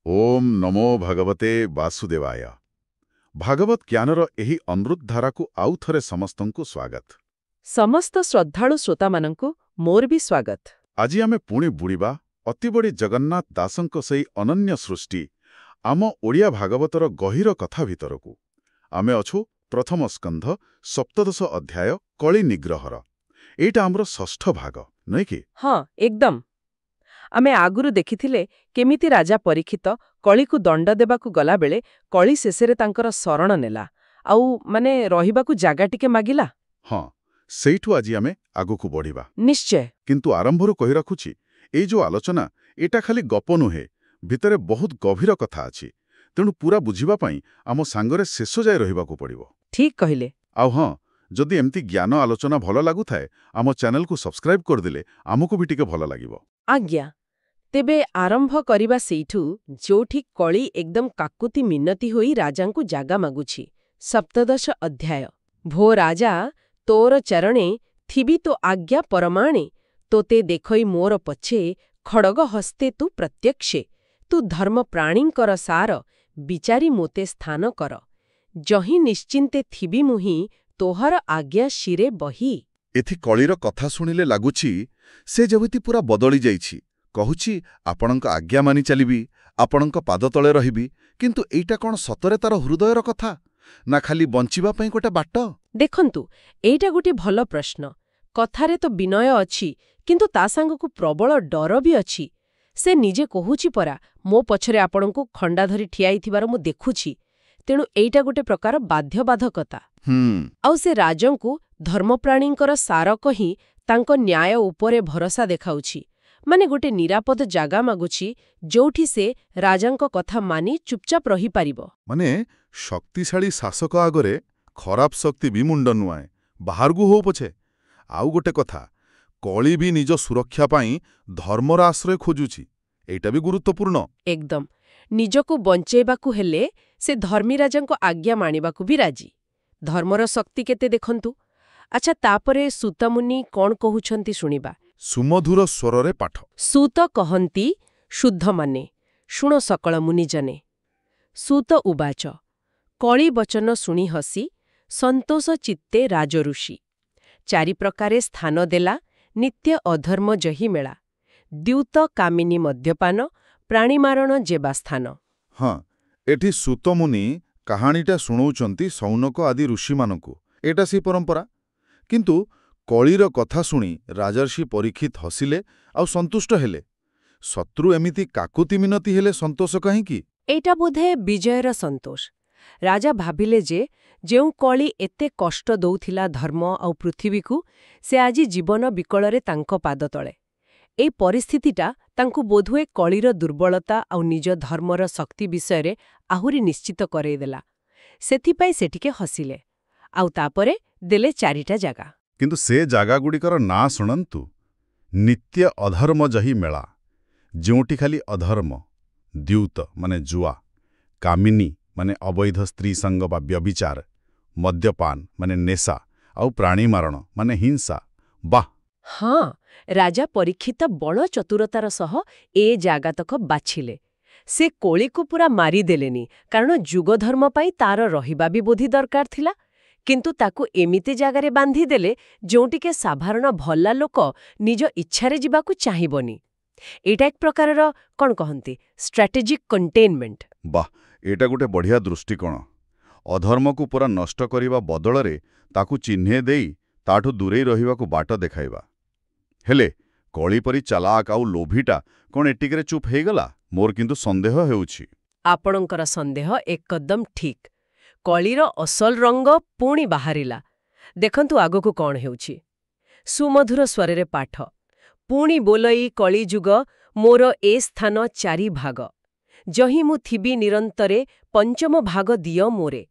ଓମ୍ ନମୋ ଭଗବତେ ବାସୁଦେବାୟ। ଭାଗବତ ଜ୍ଞାନର ଏହି ଅମୃତଧାରାକୁ ଆଉ ଥରେ ସମସ୍ତଙ୍କୁ ସ୍ୱାଗତ। ସମସ୍ତ ଶ୍ରଦ୍ଧାଳୁ ଶ୍ରୋତାମାନଙ୍କୁ ମୋର ବି ସ୍ୱାଗତ। ଆଜି ଆମେ ପୁଣି ବୁଡ଼ିବା ଅତିବଡ଼ି ଜଗନ୍ନାଥ ଦାସଙ୍କ ସେହି ଅନନ୍ୟ ସୃଷ୍ଟି ଆମ ଓଡ଼ିଆ ଭାଗବତର ଗହୀର କଥା ଭିତରକୁ। ଆମେ ଅଛୁ ପ୍ରଥମ ସ୍କନ୍ଧ ସପ୍ତଦଶ ଅଧ୍ୟାୟ କଳି ନିଗ୍ରହର। ଏଇଟା ଆମର ଷଷ୍ଠ ଭାଗ, ନୁହେଁ କି? ହଁ, ଏକଦମ। ଆମେ ଆଗରୁ ଦେଖିଥିଲେ କେମିତି ରାଜା ପରୀକ୍ଷିତ କଳିକୁ ଦଣ୍ଡ ଦେବାକୁ ଗଲାବେଳେ କଳି ଶେଷରେ ତାଙ୍କର ଶରଣ ନେଲା, ଆଉ ରହିବାକୁ ଜାଗା ଟିକେ ମାଗିଲା। ହଁ, ସେଇଠୁ ଆଜି ଆମେ ଆଗକୁ ବଢ଼ିବା। ନିଶ୍ଚୟ। କିନ୍ତୁ ଆରମ୍ଭରୁ କହି ରଖୁଛି, ଏଇ ଯୋଉ ଆଲୋଚନା ଏଇଟା ଖାଲି ଗପ ନୁହେଁ, ଭିତରେ ବହୁତ ଗଭୀର କଥା ଅଛି। ତେଣୁ ପୁରା ବୁଝିବା ପାଇଁ ଆମ ସାଙ୍ଗରେ ଶେଷ ଯାଏ ରହିବାକୁ ପଡ଼ିବ। ଠିକ୍ କହିଲେ। ଆଉ ହଁ, ଯଦି ଏମିତି ଜ୍ଞାନ ଆଲୋଚନା ଭଲ ଲାଗୁଥାଏ, ଆମ ଚ୍ୟାନେଲକୁ ସବସ୍କ୍ରାଇବ୍ କରିଦେଲେ ଆମକୁ ବି ଟିକେ ଭଲ ଲାଗିବ। ଆଜ୍ଞା। ତେବେ ଆରମ୍ଭ କରିବା ସେଇଠୁ ଯୋଉଠି କଳି ଏକଦମ କାକୁତି ମିନତି ହୋଇ ରାଜାଙ୍କୁ ଜାଗା ମାଗୁଛି। ସପ୍ତଦଶ ଅଧ୍ୟାୟ। ଭୋ ରାଜା, ତୋର ଚରଣେ ଥିବି ତୋ ଆଜ୍ଞା ପରମାଣେ, ତୋତେ ଦେଖଇ ମୋର ପଛେ ଖଡ଼ଗ ହସ୍ତେ ତୁ ପ୍ରତ୍ୟକ୍ଷେ, ତୁ ଧର୍ମ ପ୍ରାଣୀଙ୍କର ସାର, ବିଚାରି ମୋତେ ସ୍ଥାନ କର, ଯହିଁ ନିଶ୍ଚିନ୍ତେ ଥିବି ମୁହିଁ, ତୋହର ଆଜ୍ଞା ଶିରେ ବହି। ଏଥି କଳିର କଥା ଶୁଣିଲେ ଲାଗୁଛି ସେ ଯେମିତି ପୁରା ବଦଳି ଯାଇଛି। କହୁଛି, ଆପଣଙ୍କ ଆଜ୍ଞା ମାନି ଚାଲିବି, ଆପଣଙ୍କ ପାଦ ତଳେ ରହିବି। କିନ୍ତୁ ଏଇଟା କ'ଣ ସତରେ ତାର ହୃଦୟର କଥା, ନା ଖାଲି ବଞ୍ଚିବା ପାଇଁ ଗୋଟେ ବାଟ? ଦେଖନ୍ତୁ, ଏଇଟା ଗୋଟେ ଭଲ ପ୍ରଶ୍ନ। କଥାରେ ତ ବିନୟ ଅଛି, କିନ୍ତୁ ତା ସାଙ୍ଗକୁ ପ୍ରବଳ ଡର ବି ଅଛି। ସେ ନିଜେ କହୁଛି ପରା, ମୋ ପଛରେ ଆପଣଙ୍କୁ ଖଣ୍ଡା ଧରି ଠିଆ ହେଇଥିବାର ମୁଁ ଦେଖୁଛି। ତେଣୁ ଏଇଟା ଗୋଟେ ପ୍ରକାର ବାଧ୍ୟବାଧକତା। ଆଉ ସେ ରାଜାଙ୍କୁ ଧର୍ମପ୍ରାଣୀଙ୍କର ସାର କହି ତାଙ୍କ ନ୍ୟାୟ ଉପରେ ଭରସା ଦେଖାଉଛି। ଗୋଟେ ନିରାପଦ ଜାଗା ମାଗୁଛି, ଯୋଉଠି ସେ ରାଜାଙ୍କ କଥା ମାନି ଚୁପଚାପ ରହିପାରିବ। ଶକ୍ତିଶାଳୀ ଶାସକ ଆଗରେ ଖରାପ ଶକ୍ତି ବି ମୁଣ୍ଡ ନୁଆଁଏ, ବାହାରକୁ ହଉ ପଛେ। ଆଉ ଗୋଟେ କଥା, କଳି ବି ନିଜ ସୁରକ୍ଷା ପାଇଁ ଧର୍ମର ଆଶ୍ରୟ ଖୋଜୁଛି। ଏଇଟା ବି ଗୁରୁତ୍ୱପୂର୍ଣ୍ଣ। ଏକଦମ। ନିଜକୁ ବଞ୍ଚେଇବାକୁ ହେଲେ ସେ ଧର୍ମୀରାଜାଙ୍କ ଆଜ୍ଞା ମାଣିବାକୁ ବି ରାଜି। ଧର୍ମର ଶକ୍ତି କେତେ ଦେଖନ୍ତୁ। ଆଚ୍ଛା, ତାପରେ ସୂତମୁନି କ'ଣ କହୁଛନ୍ତି ଶୁଣିବା। ସୁମଧୁର ସ୍ୱରରେ ପାଠ। ସୂତ କହନ୍ତି, ଶୁଦ୍ଧମାନେ ଶୁଣ ସକଳ ମୁନିଜନେ। ସୂତ ଉବାଚ, କଳି ବଚନ ଶୁଣି ହସି, ସନ୍ତୋଷ ଚିତ୍ତେ ରାଜଋଷି। ଚାରି ପ୍ରକାରେ ସ୍ଥାନ ଦେଲା, ନିତ୍ୟ ଅଧର୍ମ ଜହି ମେଳା। ଦ୍ୟୁତ କାମିନୀ ମଦ୍ୟପାନ, ପ୍ରାଣୀମାରଣ ଯେବା ସ୍ଥାନ। ହଁ, ଏଠି ସୂତମୁନି କାହାଣୀଟା ଶୁଣଉଛନ୍ତି ସୌନକ ଆଦି ଋଷିମାନଙ୍କୁ। ଏଇଟା ସେ ପରମ୍ପରା। କିନ୍ତୁ କଳିର କଥା ଶୁଣି ରାଜର୍ଷି ପରୀକ୍ଷିତ ହସିଲେ ଆଉ ସନ୍ତୁଷ୍ଟ ହେଲେ। ଶତ୍ରୁ ଏମିତି କାକୁତି ମିନତି ହେଲେ ସନ୍ତୋଷ କାହିଁକି? ଏଇଟା ବୋଧେ ବିଜୟର ସନ୍ତୋଷ। ରାଜା ଭାବିଲେ ଯେ ଯେଉଁ କଳି ଏତେ କଷ୍ଟ ଦଉଥିଲା ଧର୍ମ ଆଉ ପୃଥିବୀକୁ, ସେ ଆଜି ଜୀବନ ବିକଳରେ ତାଙ୍କ ପାଦ ତଳେ। ଏଇ ପରିସ୍ଥିତିଟା ତାଙ୍କୁ ବୋଧହୁଏ କଳିର ଦୁର୍ବଳତା ଆଉ ନିଜ ଧର୍ମର ଶକ୍ତି ବିଷୟରେ ଆହୁରି ନିଶ୍ଚିତ କରେଇଦେଲା। ସେଥିପାଇଁ ସେ ଟିକେ ହସିଲେ। ଆଉ ତାପରେ ଦେଲେ ଚାରିଟା ଜାଗା। କିନ୍ତୁ ସେ ଜାଗାଗୁଡ଼ିକର ନାଁ ଶୁଣନ୍ତୁ। ନିତ୍ୟ ଅଧର୍ମ ଜହି ମେଳା, ଯେଉଁଠି ଖାଲି ଅଧର୍ମ। ଦ୍ୟୁତ ଜୁଆ, କାମିନୀ ଅବୈଧ ସ୍ତ୍ରୀ ସଙ୍ଗ ବା ବ୍ୟଭିଚାର, ମଦ୍ୟପାନ ନେଶା, ଆଉ ପ୍ରାଣୀମାରଣ ହିଂସା। ବାଃ! ହଁ, ରାଜା ପରୀକ୍ଷିତ ବଳ ଚତୁରତାର ସହ ଏ ଜାଗାତକ ବାଛିଲେ। ସେ କଳିକୁ ପୁରା ମାରିଦେଲେନି, କାରଣ ଯୁଗଧର୍ମ ପାଇଁ ତାର ରହିବା ବି ବୋଧି ଦରକାର ଥିଲା। କିନ୍ତୁ ତାକୁ ଏମିତି ଜାଗାରେ ବାନ୍ଧିଦେଲେ ଯେଉଁଟିକେ ସାଧାରଣ ଭଲା ଲୋକ ନିଜ ଇଚ୍ଛାରେ ଯିବାକୁ ଚାହିଁବନି। ଏଇଟା ଏକ ପ୍ରକାରର କ'ଣ କହନ୍ତି, ଷ୍ଟ୍ରାଟେଜିକ୍ କଣ୍ଟେନମେଣ୍ଟ। ବାଃ, ଏଇଟା ଗୋଟେ ବଢ଼ିଆ ଦୃଷ୍ଟିକୋଣ। ଅଧର୍ମକୁ ପୁରା ନଷ୍ଟ କରିବା ବଦଳରେ ତାକୁ ଚିହ୍ନେ ଦେଇ ତାଠୁ ଦୂରେଇ ରହିବାକୁ ବାଟ ଦେଖାଇବା। ହେଲେ କଳି ପରି ଚାଲାକ ଆଉ ଲୋଭୀଟା କ'ଣ ଏଟିକରେ ଚୁପ୍ ହେଇଗଲା? ମୋର କିନ୍ତୁ ସନ୍ଦେହ ହେଉଛି। ଆପଣଙ୍କର ସନ୍ଦେହ ଏକଦମ ଠିକ୍। କଳିର ଅସଲ ରଙ୍ଗ ପୁଣି ବାହାରିଲା। ଦେଖନ୍ତୁ ଆଗକୁ କ'ଣ ହେଉଛି। ସୁମଧୁର ସ୍ୱରରେ ପାଠ। ପୁଣି ବୋଲଇ କଳିଯୁଗ, ମୋର ଏ ସ୍ଥାନ ଚାରି ଭାଗ। ଯହିଁ ମୁଁ ଥିବି ନିରନ୍ତରେ, ପଞ୍ଚମ ଭାଗ ଦିଅ ମୋରେ।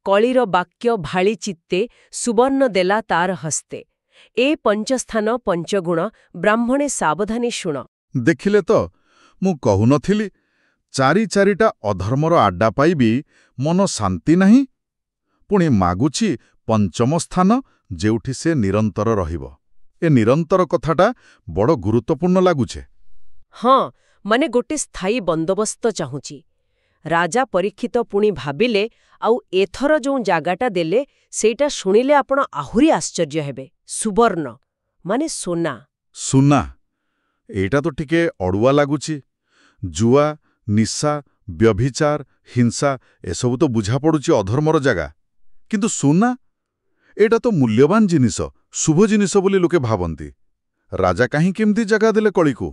କଳିର ବାକ୍ୟ ଭାଳି ଚିତ୍ତେ, ସୁବର୍ଣ୍ଣ ଦେଲା ତାର ହସ୍ତେ। ଏ ପଞ୍ଚସ୍ଥାନ ପଞ୍ଚଗୁଣ, ବ୍ରାହ୍ମଣେ ସାବଧାନୀ ଶୁଣ। ଦେଖିଲେ ତ, ମୁଁ କହୁନଥିଲି, ଚାରିଟା ଅଧର୍ମର ଆଡ୍ଡା ପାଇବି ମନ ଶାନ୍ତି ନାହିଁ। ପୁଣି ମାଗୁଛି ପଞ୍ଚମ ସ୍ଥାନ, ଯେଉଁଠି ସେ ନିରନ୍ତର ରହିବ। ଏ ନିରନ୍ତର କଥାଟା ବଡ଼ ଗୁରୁତ୍ୱପୂର୍ଣ୍ଣ ଲାଗୁଛେ। ହଁ, ମାନେ ଗୋଟେ ସ୍ଥାୟୀ ବନ୍ଦୋବସ୍ତ ଚାହୁଁଛି। ରାଜା ପରୀକ୍ଷିତ ପୁଣି ଭାବିଲେ, ଆଉ ଏଥର ଯୋଉ ଜାଗାଟା ଦେଲେ ସେଇଟା ଶୁଣିଲେ ଆପଣ ଆହୁରି ଆଶ୍ଚର୍ଯ୍ୟ ହେବେ। ସୁବର୍ଣ୍ଣ ମାନେ ସୁନା। ସୁନା, ଏଇଟା ତ ଟିକେ ଅଡୁଆ ଲାଗୁଛି। ଜୁଆ, ନିଶା, ବ୍ୟଭିଚାର, ହିଂସା ଏସବୁ ତ ବୁଝାପଡୁଛି ଅଧର୍ମର ଜାଗା। କିନ୍ତୁ ସୁନା, ଏଇଟା ତ ମୂଲ୍ୟବାନ ଜିନିଷ, ଶୁଭ ଜିନିଷ ବୋଲି ଲୋକେ ଭାବନ୍ତି। ରାଜା କାହିଁକି ଏମିତି ଜାଗା ଦେଲେ କଳିକୁ?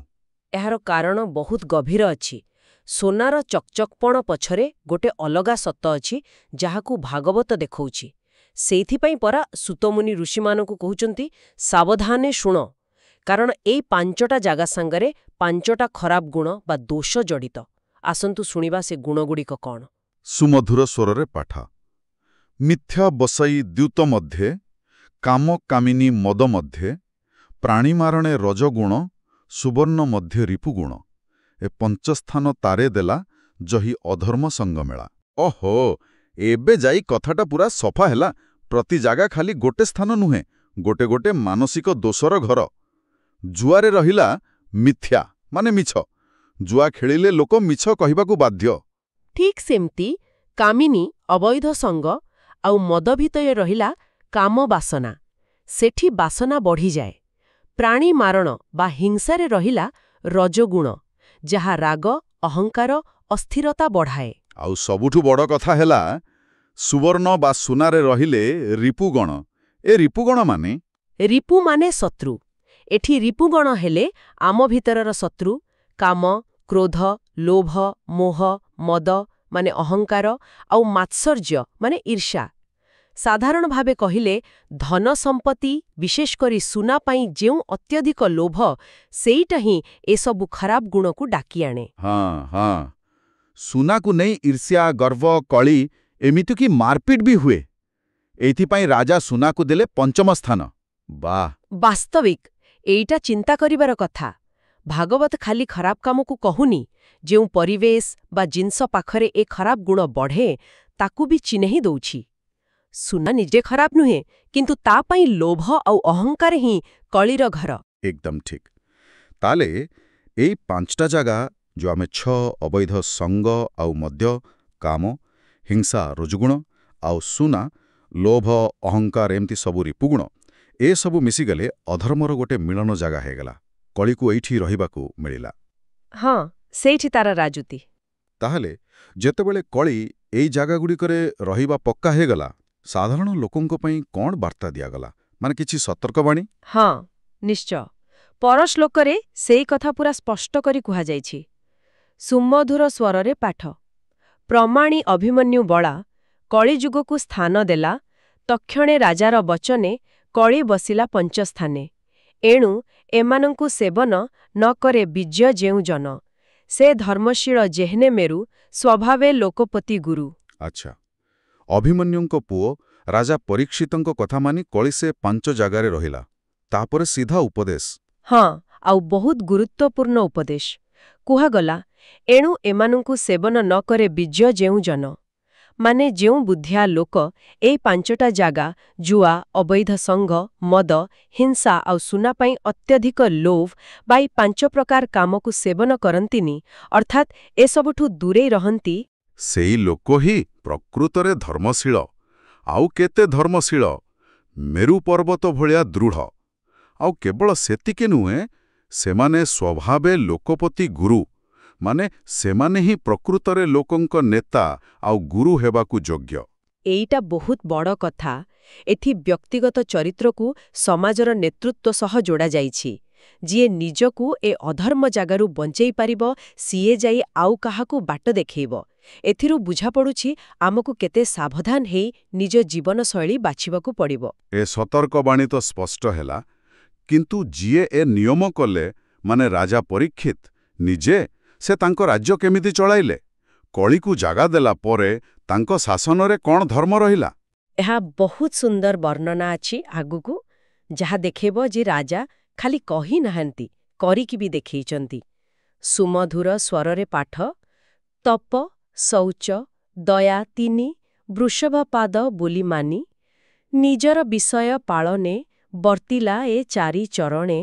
ଏହାର କାରଣ ବହୁତ ଗଭୀର ଅଛି। ସୁନାର ଚକଚକପଣ ପଛରେ ଗୋଟେ ଅଲଗା ସତ ଅଛି, ଯାହାକୁ ଭାଗବତ ଦେଖଉଛି। ସେଇଥିପାଇଁ ପରା ସୁତମୁନି ଋଷିମାନଙ୍କୁ କହୁଛନ୍ତି, ସାବଧାନେ ଶୁଣ, କାରଣ ଏଇ 5ଟା ଜାଗା ସାଙ୍ଗରେ 5ଟା ଖରାପ ଗୁଣ ବା ଦୋଷ ଜଡ଼ିତ। ଆସନ୍ତୁ ଶୁଣିବା ସେ ଗୁଣଗୁଡ଼ିକ କ'ଣ। ସୁମଧୁର ସ୍ୱରରେ ପାଠ। ମିଥ୍ୟା ବସାଇ ଦ୍ୟୁତ ମଧ୍ୟେ, କାମ କାମିନୀ ମଦ ମଧ୍ୟେ, ପ୍ରାଣୀମାରଣେ ରଜଗୁଣ, ସୁବର୍ଣ୍ଣ ମଧ୍ୟ ରିପୁଗୁଣ। ଏ 5 ସ୍ଥାନ ତାରେ ଦେଲା, ଜହି ଅଧର୍ମ ସଙ୍ଗମେଳା। ଓହୋ, ଏବେ ଯାଇ କଥାଟା ପୁରା ସଫା ହେଲା। ପ୍ରତି ଜାଗା ଖାଲି ଗୋଟେ ସ୍ଥାନ ନୁହେଁ, ଗୋଟେ ଗୋଟେ ମାନସିକ ଦୋଷର ଘର। ଜୁଆରେ ରହିଲା ମିଥ୍ୟା ମାନେ ମିଛ। ଜୁଆ ଖେଳିଲେ ଲୋକ ମିଛ କହିବାକୁ ବାଧ୍ୟ। ଠିକ୍ ସେମିତି କାମିନୀ ଅବୈଧ ସଙ୍ଗ ଆଉ ମଦ ଭିତରେ ରହିଲା କାମ ବାସନା। ସେଠି ବାସନା ବଢ଼ିଯାଏ। ପ୍ରାଣୀ ମାରଣ ବା ହିଂସାରେ ରହିଲା ରଜଗୁଣ, ଯାହା ରାଗ, ଅହଙ୍କାର, ଅସ୍ଥିରତା ବଢ଼ାଏ। ଆଉ ସବୁଠୁ ବଡ଼ କଥା ହେଲା, ସୁବର୍ଣ୍ଣ ବା ସୁନାରେ ରହିଲେ ରିପୁଗଣ। ଏ ରିପୁଗଣ ମାନେ? ରିପୁ ମାନେ ଶତ୍ରୁ। ଏଠି ରିପୁଗଣ ହେଲେ ଆମ ଭିତରର ଶତ୍ରୁ, କାମ, କ୍ରୋଧ, ଲୋଭ, ମୋହ, ମଦ ମାନେ ଅହଙ୍କାର, ଆଉ ମାତ୍ସର୍ଯ୍ୟ ମାନେ ଈର୍ଷା। ସାଧାରଣ ଭାବେ କହିଲେ, ଧନ ସମ୍ପତ୍ତି, ବିଶେଷ କରି ସୁନା ପାଇଁ ଯେଉଁ ଅତ୍ୟଧିକ ଲୋଭ, ସେଇଟା ହିଁ ଏସବୁ ଖରାପ ଗୁଣକୁ ଡାକି ଆଣେ। ହଁ, ସୁନାକୁ ନେଇ ଈର୍ଷ୍ୟା, ଗର୍ବ, କଳି, ଏମିତିକି ମାରପିଟ ବି ହୁଏ। ଏଇଥିପାଇଁ ରାଜା ସୁନାକୁ ଦେଲେ 5ମ ସ୍ଥାନ। ବାଃ! ବାସ୍ତବିକ ଏଇଟା ଚିନ୍ତା କରିବାର କଥା। ଭାଗବତ ଖାଲି ଖରାପ କାମକୁ କହୁନି, ଯେଉଁ ପରିବେଶ ବା ଜିନିଷ ପାଖରେ ଏ ଖରାପ ଗୁଣ ବଢ଼େ, ତାକୁ ବି ଚିହ୍ନେଇ ଦଉଛି। ସୁନା ନିଜେ ଖରାପ ନୁହେଁ, କିନ୍ତୁ ତା ପାଇଁ ଲୋଭ ଆଉ ଅହଙ୍କାର ହିଁ କଳିର ଘର। ଏକଦମ ଠିକ୍। ତାହେଲେ ଏଇ 5ଟା ଜାଗା, ଯୋଉ ଆମେ ଅବୈଧ ସଙ୍ଗ ଆଉ ମଦ୍ୟ, କାମ, ହିଂସା ରଜଗୁଣ, ଆଉ ସୁନା ଲୋଭ, ଅହଙ୍କାର, ଏମିତି ସବୁ ରିପୁଗୁଣ, ଏସବୁ ମିଶିଗଲେ ଅଧର୍ମର ଗୋଟେ ମିଳନ ଜାଗା ହେଇଗଲା। କଳିକୁ ଏଇଠି ରହିବାକୁ ମିଳିଲା। ହଁ, ସେଇଠି ତାର ରାଜୁତି। ତାହେଲେ ଯେତେବେଳେ କଳି ଏଇ ଜାଗାଗୁଡ଼ିକରେ ରହିବା ପକ୍କା ହେଇଗଲା, ସାଧାରଣ ଲୋକଙ୍କ ପାଇଁ କ'ଣ ବାର୍ତ୍ତା ଦିଆଗଲା? ମାନେ କିଛି ସତର୍କବାଣୀ? ହଁ, ନିଶ୍ଚୟ। ପର ଶ୍ଲୋକରେ ସେଇ କଥା ପୁରା ସ୍ପଷ୍ଟ କରି କୁହାଯାଇଛି। ସୁମଧୁର ସ୍ୱରରେ ପାଠ। ପ୍ରମାଣୀ ଅଭିମନ୍ୟୁ ବଳା, କଳିଯୁଗକୁ ସ୍ଥାନ ଦେଲା, ତକ୍ଷଣେ ରାଜାର ବଚନେ, କଳି ବସିଲା 5 ସ୍ଥାନେ। ଏଣୁ ଏମାନଙ୍କୁ ସେବନ ନ କରେ ବିଜୟ ଯେଉଁ ଜନ। ସେ ଧର୍ମଶୀଳ ଯେହ୍ନେ ମେରୁ, ସ୍ୱଭାବେ ଲୋକପତି ଗୁରୁ। ଆଚ୍ଛା, ଅଭିମନ୍ୟୁଙ୍କ ପୁଅ ରାଜା ପରୀକ୍ଷିତଙ୍କ କଥା ମାନି କଳି ସେ 5 ଜାଗାରେ ରହିଲା। ତାପରେ ସିଧା ଉପଦେଶ। ହଁ, ଆଉ ବହୁତ ଗୁରୁତ୍ୱପୂର୍ଣ୍ଣ ଉପଦେଶ। କୁହାଗଲା, ଏଣୁ ଏମାନଙ୍କୁ ସେବନ ନ କରେ ବିଜୟ ଯେଉଁ ଜନ। ମାନେ ଯେଉଁ ବୁଦ୍ଧିଆ ଲୋକ ଏଇ 5ଟା ଜାଗା, ଜୁଆ, ଅବୈଧ ସଙ୍ଗ, ମଦ, ହିଂସା ଆଉ ସୁନା ପାଇଁ ଅତ୍ୟଧିକ ଲୋଭ ବା ଏଇ 5 ପ୍ରକାର କାମକୁ ସେବନ କରନ୍ତିନି, ଅର୍ଥାତ୍ ଏସବୁଠୁ ଦୂରେଇ ରହନ୍ତି, ସେଇ ଲୋକ ହିଁ ପ୍ରକୃତରେ ଧର୍ମଶୀଳ। ଆଉ କେତେ ଧର୍ମଶୀଳ! ମେରୁ ପର୍ବତ ଭଳିଆ ଦୃଢ଼। ଆଉ କେବଳ ସେତିକି ନୁହେଁ, ସେମାନେ ସ୍ୱଭାବେ ଲୋକପତି ଗୁରୁ। ମାନେ ସେମାନେ ହିଁ ପ୍ରକୃତରେ ଲୋକଙ୍କ ନେତା ଆଉ ଗୁରୁ ହେବାକୁ ଯୋଗ୍ୟ। ଏଇଟା ବହୁତ ବଡ଼ କଥା। ଏଠି ବ୍ୟକ୍ତିଗତ ଚରିତ୍ରକୁ ସମାଜର ନେତୃତ୍ୱ ସହ ଯୋଡ଼ାଯାଇଛି। ଯିଏ ନିଜକୁ ଏ ଅଧର୍ମ ଜାଗାରୁ ବଞ୍ଚେଇ ପାରିବ, ସିଏ ଯାଇ ଆଉ କାହାକୁ ବାଟ ଦେଖେଇବ। ଏଥିରୁ ବୁଝାପଡ଼ୁଛି ଆମକୁ କେତେ ସାବଧାନ ହେଇ ନିଜ ଜୀବନଶୈଳୀ ବାଛିବାକୁ ପଡ଼ିବ। ଏ ସତର୍କବାଣୀ ତ ସ୍ପଷ୍ଟ ହେଲା। କିନ୍ତୁ ଯିଏ ଏ ନିୟମ କଲେ, ମାନେ ରାଜା ପରୀକ୍ଷିତ ନିଜେ, ସେ ତାଙ୍କ ରାଜ୍ୟ କେମିତି ଚଳାଇଲେ? କଳିକୁ ଜାଗା ଦେଲା ପରେ ତାଙ୍କ ଶାସନରେ କ'ଣ ଧର୍ମ ରହିଲା? ଏହା ବହୁତ ସୁନ୍ଦର ବର୍ଣ୍ଣନା ଅଛି ଆଗକୁ, ଯାହା ଦେଖେଇବ ଯେ ରାଜା ଖାଲି କହି ନାହାନ୍ତି, କରିକି ବି ଦେଖେଇଛନ୍ତି। ସୁମଧୁର ସ୍ୱରରେ ପାଠ। ତପ, ଶୌଚ, ଦୟା 3 ବୃଷଭପାଦ ବୋଲି ମାନି, ନିଜର ବିଷୟ ପାଳନେ ବର୍ତ୍ତିଲା ଏ 4 ଚରଣେ,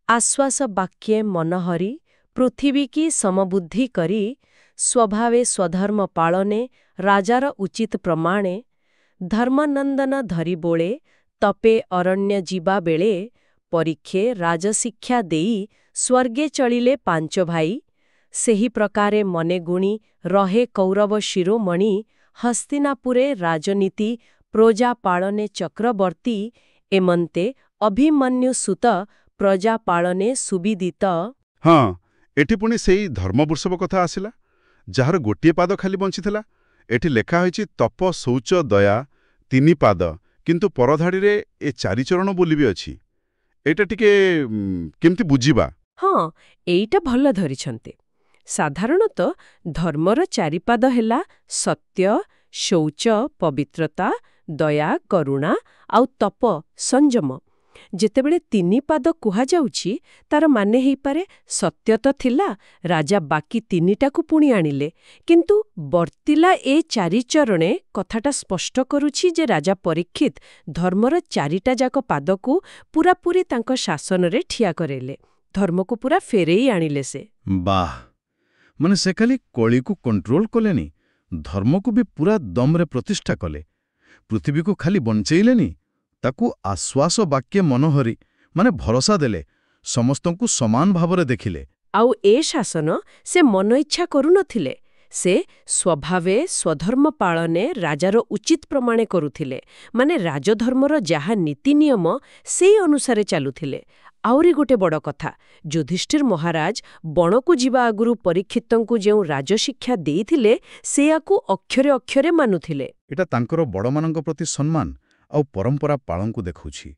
ଆଶ୍ୱାସ ବାକ୍ୟେ ମନହରି, ପୃଥିବୀ କି ସମବୁଦ୍ଧି କରି ସ୍ୱଭାବେ ସ୍ୱଧର୍ମ ପାଳନେ ରାଜାର ଉଚିତ ପ୍ରମାଣେ ଧର୍ମନନ୍ଦନ ଧରି ବୋଳେ ତପେ ଅରଣ୍ୟ ଯିବା ବେଳେ ପରୀକ୍ଷେ ରାଜଶିକ୍ଷା ଦେଇ ସ୍ୱର୍ଗେ ଚଳିଲେ ପାଞ୍ଚ ଭାଇ ସେହି ପ୍ରକାରେ ମନେ ଗୁଣି ରହେ କୌରବ ଶିରୋମଣି ହସ୍ତିନାପୁରେ ରାଜନୀତି ପ୍ରଜା ପାଳନେ ଚକ୍ରବର୍ତ୍ତୀ ଏମନ୍ତେ ଅଭିମନ୍ୟୁ ସୁତ ପ୍ରଜା ପାଳନେ ସୁବିଦିତ। ହଁ, ଏଠି ପୁଣି ସେଇ ଧର୍ମବୃଷଭ କଥା ଆସିଲା, ଯାହାର ଗୋଟିଏ ପାଦ ଖାଲି ବଞ୍ଚିଥିଲା। ଏଠି ଲେଖା ହୋଇଛି ତପ ଶୌଚ ଦୟା 3 ପାଦ, କିନ୍ତୁ ପରଧାଡ଼ିରେ ଏ 4 ଚରଣ ବୋଲି ବି ଅଛି। ଏଇଟା ଟିକେ କେମିତି ବୁଝିବା? ହଁ, ଏଇଟା ଭଲ ଧରିଛନ୍ତି। ସାଧାରଣତଃ ଧର୍ମର 4 ପାଦ ହେଲା ସତ୍ୟ, ଶୌଚ, ପବିତ୍ରତା, ଦୟା, କରୁଣା ଆଉ ତପ, ସଂଯମ। ଯେତେବେଳେ 3 ପାଦ କୁହାଯାଉଛି ତାର ମାନେ ହେଇପାରେ ସତ୍ୟ ତ ଥିଲା, ରାଜା ବାକି 3ଟାକୁ ପୁଣି ଆଣିଲେ, କିନ୍ତୁ ବର୍ତ୍ତିଲା ଏ 4 ଚରଣେ କଥାଟା ସ୍ପଷ୍ଟ କରୁଛି ଯେ ରାଜା ପରୀକ୍ଷିତ ଧର୍ମର 4ଟା ଯାକ ପାଦକୁ ପୁରାପୁରି ତାଙ୍କ ଶାସନରେ ଠିଆ କରେଇଲେ, ଧର୍ମକୁ ପୁରା ଫେରେଇ ଆଣିଲେ ସେ। ବାଃ, ମାନେ ସେ ଖାଲି କଳିକୁ କଣ୍ଟ୍ରୋଲ କଲେନି, ଧର୍ମକୁ ବି ପୁରା ଦମରେ ପ୍ରତିଷ୍ଠା କଲେ। ପୃଥିବୀକୁ ଖାଲି ବଞ୍ଚେଇଲେନି, ତାକୁ ଆଶ୍ୱାସ ବାକ୍ୟ ମନୋହରି ମାନେ ଭରସା ଦେଲେ, ସମସ୍ତଙ୍କୁ ସମାନ ଭାବରେ ଦେଖିଲେ। ଆଉ ଏ ଶାସନ ସେ ମନ ଇଚ୍ଛା କରୁନଥିଲେ, ସେ ସ୍ୱଭାବେ ସ୍ୱଧର୍ମ ପାଳନେ ରାଜାର ଉଚିତ ପ୍ରମାଣେ କରୁଥିଲେ, ମାନେ ରାଜଧର୍ମର ଯାହା ନୀତି ନିୟମ ସେଇ ଅନୁସାରେ ଚାଲୁଥିଲେ। ଆହୁରି ଗୋଟେ ବଡ଼ କଥା, ଯୁଧିଷ୍ଠିର ମହାରାଜ ବଣକୁ ଯିବା ଆଗରୁ ପରୀକ୍ଷିତଙ୍କୁ ଯେଉଁ ରାଜଶିକ୍ଷା ଦେଇଥିଲେ ସେୟାକୁ ଅକ୍ଷରେ ଅକ୍ଷରେ ମାନୁଥିଲେ। ଏଟା ତାଙ୍କର ବଡ଼ମାନଙ୍କ ପ୍ରତି ସମ୍ମାନ ଆଉ ପରମ୍ପରା ପାଳନକୁ ଦେଖାଉଛି।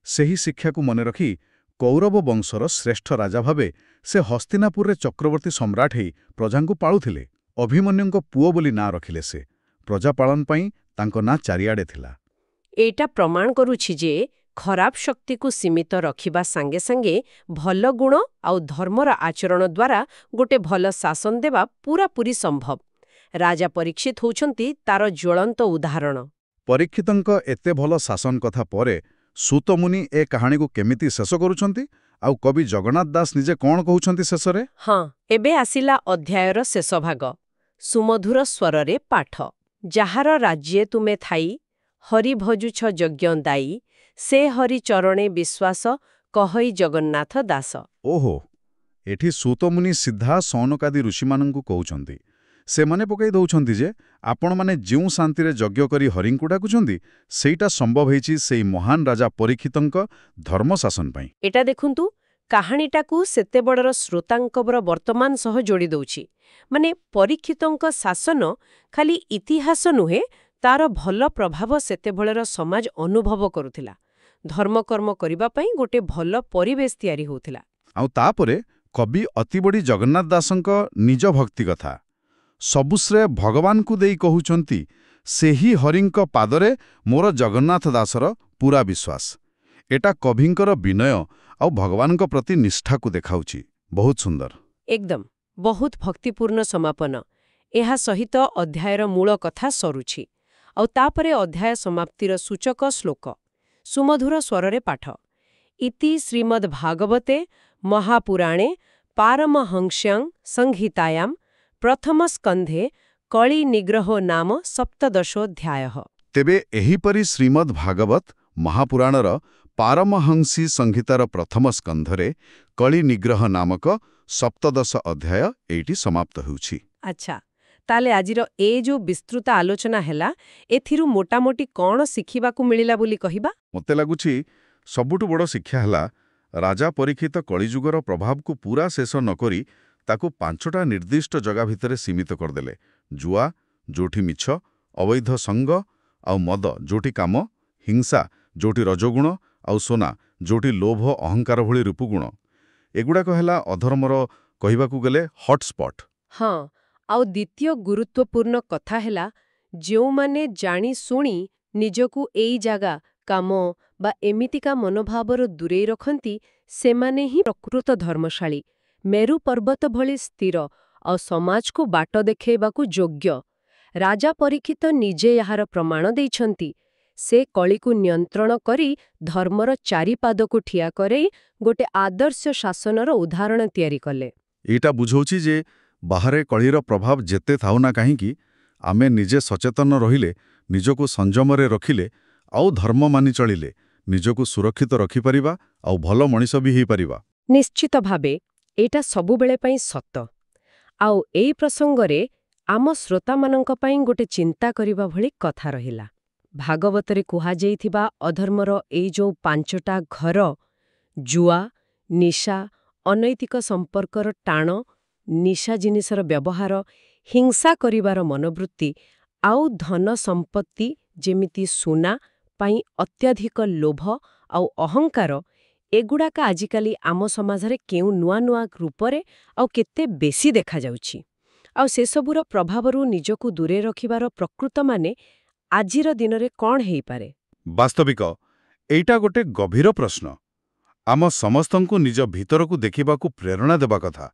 ସେହି ଶିକ୍ଷାକୁ ମନେ ରଖି କୌରବ ବଂଶର ଶ୍ରେଷ୍ଠ ରାଜା ଭାବେ ସେ ହସ୍ତିନାପୁରରେ ଚକ୍ରବର୍ତ୍ତୀ ସମ୍ରାଟ ହେଇ ପ୍ରଜାଙ୍କୁ ପାଳୁଥିଲେ। ଅଭିମନ୍ୟୁଙ୍କ ପୁଅ ବୋଲି ନାଁ ରଖିଲେ ସେ। ପ୍ରଜାପାଳନ ପାଇଁ ତାଙ୍କ ନାଁ ଚାରିଆଡ଼େ ଥିଲା। ଏଇଟା ପ୍ରମାଣ କରୁଛି ଯେ ଖରାପ ଶକ୍ତିକୁ ସୀମିତ ରଖିବା ସାଙ୍ଗେ ସାଙ୍ଗେ ଭଲ ଗୁଣ ଆଉ ଧର୍ମର ଆଚରଣ ଦ୍ୱାରା ଗୋଟେ ଭଲ ଶାସନ ଦେବା ପୁରାପୁରି ସମ୍ଭବ। ରାଜା ପରୀକ୍ଷିତ ହେଉଛନ୍ତି ତାର ଜ୍ୱଳନ୍ତ ଉଦାହରଣ। ପରୀକ୍ଷିତଙ୍କ ଏତେ ଭଲ ଶାସନ କଥା ପରେ ସୁତମୁନି ଏ କାହାଣୀକୁ କେମିତି ଶେଷ କରୁଛନ୍ତି, ଆଉ କବି ଜଗନ୍ନାଥ ଦାସ ନିଜେ କ'ଣ କହୁଛନ୍ତି ଶେଷରେ? ହଁ, ଏବେ ଆସିଲା ଅଧ୍ୟାୟର ଶେଷ ଭାଗ। ସୁମଧୁର ସ୍ୱରରେ ପାଠ। ଯାହାର ରାଜ୍ୟେ ତୁମେ ଥାଇ ହରି ଭଜୁଛ ଯଜ୍ଞ ଦାୟୀ ସେ ହରି ଚରଣେ ବିଶ୍ୱାସ କହଇ ଜଗନ୍ନାଥ ଦାସ। ଓହୋ, ଏଠି ସୁତମୁନି ସିଧା ସୌନକାଦି ଋଷିମାନଙ୍କୁ କହୁଛନ୍ତି। ସେମାନେ ପକାଇ ଦେଉଛନ୍ତି ଯେ ଆପଣମାନେ ଯେଉଁ ଶାନ୍ତିରେ ଯଜ୍ଞ କରି ହରିଙ୍କୁ ଡାକୁଛନ୍ତି ସେଇଟା ସମ୍ଭବ ହେଇଛି ସେଇ ମହାନ ରାଜା ପରୀକ୍ଷିତଙ୍କ ଧର୍ମଶାସନ ପାଇଁ। ଏଟା ଦେଖନ୍ତୁ, କାହାଣୀଟାକୁ ସେତେବେଳର ଶ୍ରୋତାଙ୍କର ବର୍ତ୍ତମାନ ସହ ଯୋଡ଼ି ଦେଉଛି। ମାନେ ପରୀକ୍ଷିତଙ୍କ ଶାସନ ଖାଲି ଇତିହାସ ନୁହେଁ, ତାର ଭଲ ପ୍ରଭାବ ସେତେବେଳର ସମାଜ ଅନୁଭବ କରୁଥିଲା। ଧର୍ମକର୍ମ କରିବା ପାଇଁ ଗୋଟେ ଭଲ ପରିବେଶ ତିଆରି ହେଉଥିଲା। ଆଉ ତାପରେ କବି ଅତିବଡ଼ି ଜଗନ୍ନାଥ ଦାସଙ୍କ ନିଜ ଭକ୍ତି କଥା ସବୁ ଶ୍ରେୟ ଭଗବାନଙ୍କୁ ଦେଇ କହୁଛନ୍ତି, ସେହି ହରିଙ୍କ ପାଦରେ ମୋର ଜଗନ୍ନାଥ ଦାସର ପୁରା ବିଶ୍ୱାସ। ଏଟା କବିଙ୍କର ବିନୟ ଆଉ ଭଗବାନଙ୍କ ପ୍ରତି ନିଷ୍ଠାକୁ ଦେଖାଉଛି। ବହୁତ ସୁନ୍ଦର। ଏକଦମ ବହୁତ ଭକ୍ତିପୂର୍ଣ୍ଣ ସମାପନ। ଏହା ସହିତ ଅଧ୍ୟାୟର ମୂଳ କଥା ସରୁଛି। ଆଉ ତାପରେ ଅଧ୍ୟାୟ ସମାପ୍ତିର ସୂଚକ ଶ୍ଲୋକ। ସୁମଧୁର ସ୍ୱରରେ ପାଠ। ଇତି ଶ୍ରୀମଦ୍ ଭାଗବତେ ମହାପୁରାଣେ ପାରମହଂସ୍ୟାଂ ସଂହିତାୟାଂ ପ୍ରଥମ ସ୍କନ୍ଧେ କଳି ନିଗ୍ରହ ନାମ ସପ୍ତଦଶୋଧ୍ୟାୟଃ। ତେବେ ଏହିପରି ଶ୍ରୀମଦ୍ ଭାଗବତ ମହାପୁରାଣର ପାରମହଂସୀ ସଂହିତାର ପ୍ରଥମ ସ୍କନ୍ଧରେ କଳି ନିଗ୍ରହ ନାମକ ସପ୍ତଦଶ ଅଧ୍ୟାୟ ଏଇଠି ସମାପ୍ତ ହେଉଛି। ଆଚ୍ଛା, ତାହେଲେ ଆଜିର ଏ ଯୋଉ ବିସ୍ତୃତ ଆଲୋଚନା ହେଲା, ଏଥିରୁ ମୋଟାମୋଟି କ'ଣ ଶିଖିବାକୁ ମିଳିଲା ବୋଲି କହିବା? ମୋତେ ଲାଗୁଛି ସବୁଠୁ ବଡ଼ ଶିକ୍ଷା ହେଲା ରାଜା ପରୀକ୍ଷିତ କଳିଯୁଗର ପ୍ରଭାବକୁ ପୁରା ଶେଷ ନକରି ତାକୁ 5ଟା ନିର୍ଦ୍ଦିଷ୍ଟ ଜାଗା ଭିତରେ ସୀମିତ କରିଦେଲେ। ଜୁଆ ଯୋଉଠି ମିଛ, ଅବୈଧ ସଙ୍ଗ ଆଉ ମଦ ଯୋଉଠି କାମ, ହିଂସା ଯୋଉଠି ରଜୋଗୁଣ ଆଉ ସୋନା ଯୋଉଠି ଲୋଭ ଅହଙ୍କାର ଭଳି ରୂପଗୁଣ। ଏଗୁଡ଼ାକ ହେଲା ଅଧର୍ମର କହିବାକୁ ଗଲେ ହଟ୍ସ୍ପଟ୍। ହଁ, ଆଉ ଦ୍ୱିତୀୟ ଗୁରୁତ୍ୱପୂର୍ଣ୍ଣ କଥା ହେଲା ଯେଉଁମାନେ ଜାଣି ଶୁଣି ନିଜକୁ ଏଇ ଜାଗା, କାମ ବା ଏମିତିକା ମନୋଭାବରୁ ଦୂରେଇ ରଖନ୍ତି ସେମାନେ ହିଁ ପ୍ରକୃତ ଧର୍ମଶାଳୀ, ମେରୁ ପର୍ବତ ଭଳି ସ୍ଥିର ଆଉ ସମାଜକୁ ବାଟ ଦେଖାଇବାକୁ ଯୋଗ୍ୟ। ରାଜା ପରୀକ୍ଷିତ ନିଜେ ଏହାର ପ୍ରମାଣ ଦେଇଛନ୍ତି। ସେ କଳିକୁ ନିୟନ୍ତ୍ରଣ କରି ଧର୍ମର 4 ପାଦକୁ ଠିଆ କରେଇ ଗୋଟେ ଆଦର୍ଶ ଶାସନର ଉଦାହରଣ ତିଆରି କଲେ। ଏଇଟା ବୁଝଉଛି ଯେ ବାହାରେ କଳିର ପ୍ରଭାବ ଯେତେ ଥାଉ ନା କାହିଁକି ଆମେ ନିଜେ ସଚେତନ ରହିଲେ, ନିଜକୁ ସଂଯମରେ ରଖିଲେ ଆଉ ଧର୍ମ ମାନି ଚଳିଲେ ନିଜକୁ ସୁରକ୍ଷିତ ରଖିପାରିବା ଆଉ ଭଲ ମଣିଷ ବି ହେଇପାରିବା। ନିଶ୍ଚିତ ଭାବେ ଏଇଟା ସବୁବେଳେ ପାଇଁ ସତ। ଆଉ ଏଇ ପ୍ରସଙ୍ଗରେ ଆମ ଶ୍ରୋତାମାନଙ୍କ ପାଇଁ ଗୋଟେ ଚିନ୍ତା କରିବା ଭଳି କଥା ରହିଲା। ଭାଗବତରେ କୁହାଯାଇଥିବା ଅଧର୍ମର ଏଇ ଯୋଉ 5ଟା ଘର, ଜୁଆ, ନିଶା, ଅନୈତିକ ସମ୍ପର୍କର ଟାଣ, ନିଶା ଜିନିଷର ବ୍ୟବହାର, ହିଂସା କରିବାର ମନୋବୃତ୍ତି ଆଉ ଧନ ସମ୍ପତ୍ତି ଯେମିତି ସୁନା ପାଇଁ ଅତ୍ୟଧିକ ଲୋଭ ଆଉ ଅହଙ୍କାର, ଏଗୁଡ଼ାକ ଆଜିକାଲି ଆମ ସମାଜରେ କେଉଁ ନୂଆ ନୂଆ ରୂପରେ ଆଉ କେତେ ବେଶୀ ଦେଖାଯାଉଛି? ଆଉ ସେସବୁର ପ୍ରଭାବରୁ ନିଜକୁ ଦୂରେଇ ରଖିବାର ପ୍ରକୃତ ମାନେ ଆଜିର ଦିନରେ କ'ଣ ହେଇପାରେ? ବାସ୍ତବିକ ଏଇଟା ଗୋଟେ ଗଭୀର ପ୍ରଶ୍ନ। ଆମ ସମସ୍ତଙ୍କୁ ନିଜ ଭିତରକୁ ଦେଖିବାକୁ ପ୍ରେରଣା ଦେବା କଥା।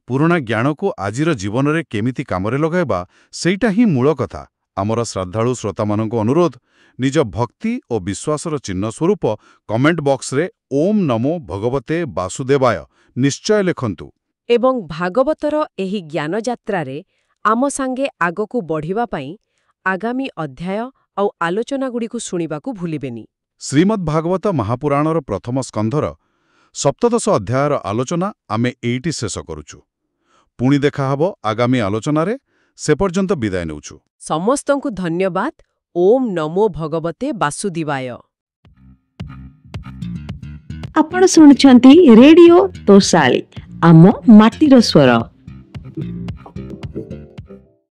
ପୁରୁଣା ଜ୍ଞାନକୁ ଆଜିର ଜୀବନରେ କେମିତି କାମରେ ଲଗାଇବା, ସେଇଟା ହିଁ ମୂଳ କଥା। ଆମର ଶ୍ରଦ୍ଧାଳୁ ଶ୍ରୋତାମାନଙ୍କୁ ଅନୁରୋଧ, ନିଜ ଭକ୍ତି ଓ ବିଶ୍ୱାସର ଚିହ୍ନ ସ୍ୱରୂପ କମେଣ୍ଟ ବକ୍ସରେ ଓମ୍ ନମୋ ଭଗବତେ ବାସୁଦେବାୟ ନିଶ୍ଚୟ ଲେଖନ୍ତୁ। ଏବଂ ଭାଗବତର ଏହି ଜ୍ଞାନଯାତ୍ରାରେ ଆମ ସାଙ୍ଗେ ଆଗକୁ ବଢ଼ିବା ପାଇଁ ଆଗାମୀ ଅଧ୍ୟାୟ ଆଉ ଆଲୋଚନାଗୁଡ଼ିକୁ ଶୁଣିବାକୁ ଭୁଲିବେନି। ଶ୍ରୀମଦ୍ ଭାଗବତ ମହାପୁରାଣର ପ୍ରଥମ ସ୍କନ୍ଧର 17 ଅଧ୍ୟାୟର ଆଲୋଚନା ଆମେ ଏଇଠି ଶେଷ କରୁଛୁ। ପୁଣି ଦେଖାହବ ଆଗାମୀ ଆଲୋଚନାରେ। ସେ ପର୍ଯ୍ୟନ୍ତ ବିଦାୟ ନେଉଛୁ। ସମସ୍ତଙ୍କୁ ଧନ୍ୟବାଦ। ଓମ୍ ନମୋ ଭଗବତେ ବାସୁଦେବାୟ। ଆପଣ ଶୁଣୁଛନ୍ତି ରେଡିଓ ତୋଷାଳୀ, ଆମ ମାଟିର ସ୍ୱର।